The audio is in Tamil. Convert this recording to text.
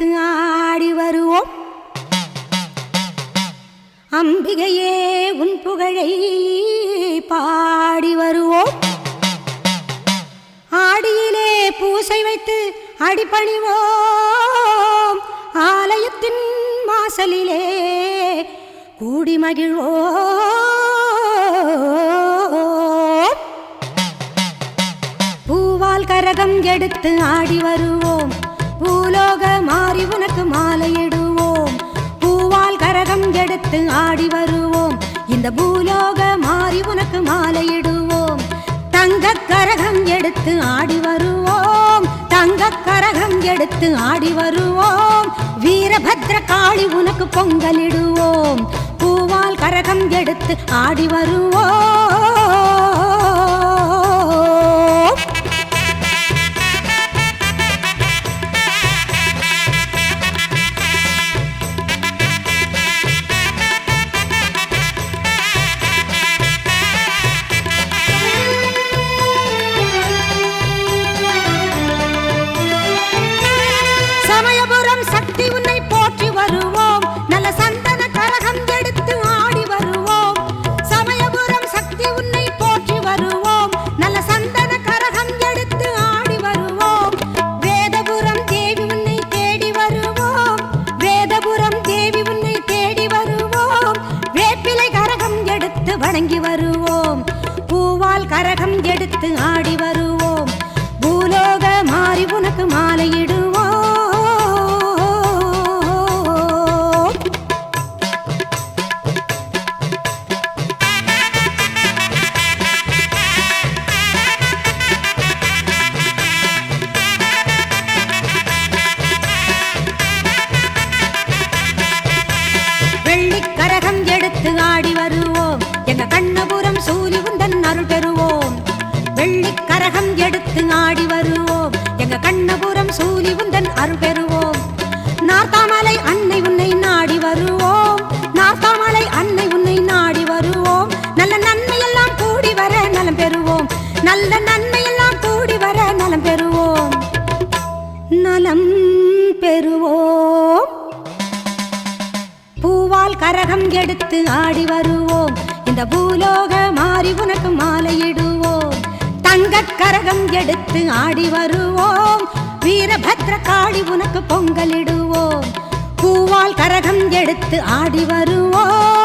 எடுத்து ஆடி வருவோம். அம்பிகையே உன் புகழை பாடி வருவோம். ஆடியிலே பூசை வைத்து அடிபணிவோம். ஆலயத்தின் வாசலிலே கூடி மகிழ்வோம். பூவால் கரகம் எடுத்து ஆடி வருவோம். பூலோக மாறி உனக்கு மாலையிடுவோம். பூவால் கரகம் எடுத்து ஆடி வருவோம். இந்த பூலோக மாறி உனக்கு மாலையிடுவோம். தங்க கரகம் எடுத்து ஆடி வருவோம். தங்க கரகம் எடுத்து ஆடி வருவோம். வீரபத்ர காளி உனக்கு பொங்கலிடுவோம். பூவால் கரகம் எடுத்து ஆடி வருவோம். சக்தி உன்னை போற்றி வருவோம். நல்ல சந்தன கரகம் எடுத்து ஆடி வருவோம். சமயபுரம் சக்தி உன்னை போற்றி வருவோம். நல்ல சந்தன கரகம் எடுத்து ஆடி வருவோம். வேதபுரம் தேவி உன்னை தேடி வருவோம். வேதபுரம் தேவி உன்னை தேடி வருவோம். வேப்பிலை கரகம் எடுத்து வணங்கி வருவோம். பூவால் கரகம் எடுத்து ஆடி வருவோம். பூலோக மாறி உனக்கு மாலையிடுவோம். வெள்ளிக்கரகம் எடுத்து ஆடி வருவோம். எங்க கண்ணபுரம் சூலி உந்தன் அருள் பெறுவோம். வெள்ளிக்கரகம் எடுத்து ஆடி வருவோம். எங்க கண்ணபுரம் சூலி உந்தன் அருள் பெறுவோம். நார்த்தாமலை அன்னை உன்னை நாடி வருவோம். நார்த்தாமலை அன்னை உன்னை நாடி வருவோம். நல்ல நன்மையெல்லாம் கூடி வர நலம் பெறுவோம். நல்ல நன்மையெல்லாம் கூடி வர நலம் பெறுவோம். நலம் பெறுவோம். பூவால் கரகம் எடுத்து ஆடி வருவோம். இந்த பூலோக மாறி உனக்கு மாலையிடுவோம். தங்க கரகம் எடுத்து ஆடி வருவோம். வீரபத்ர காளி உனக்கு பொங்கலிடுவோம். பூவால் கரகம் எடுத்து ஆடி வருவோம்.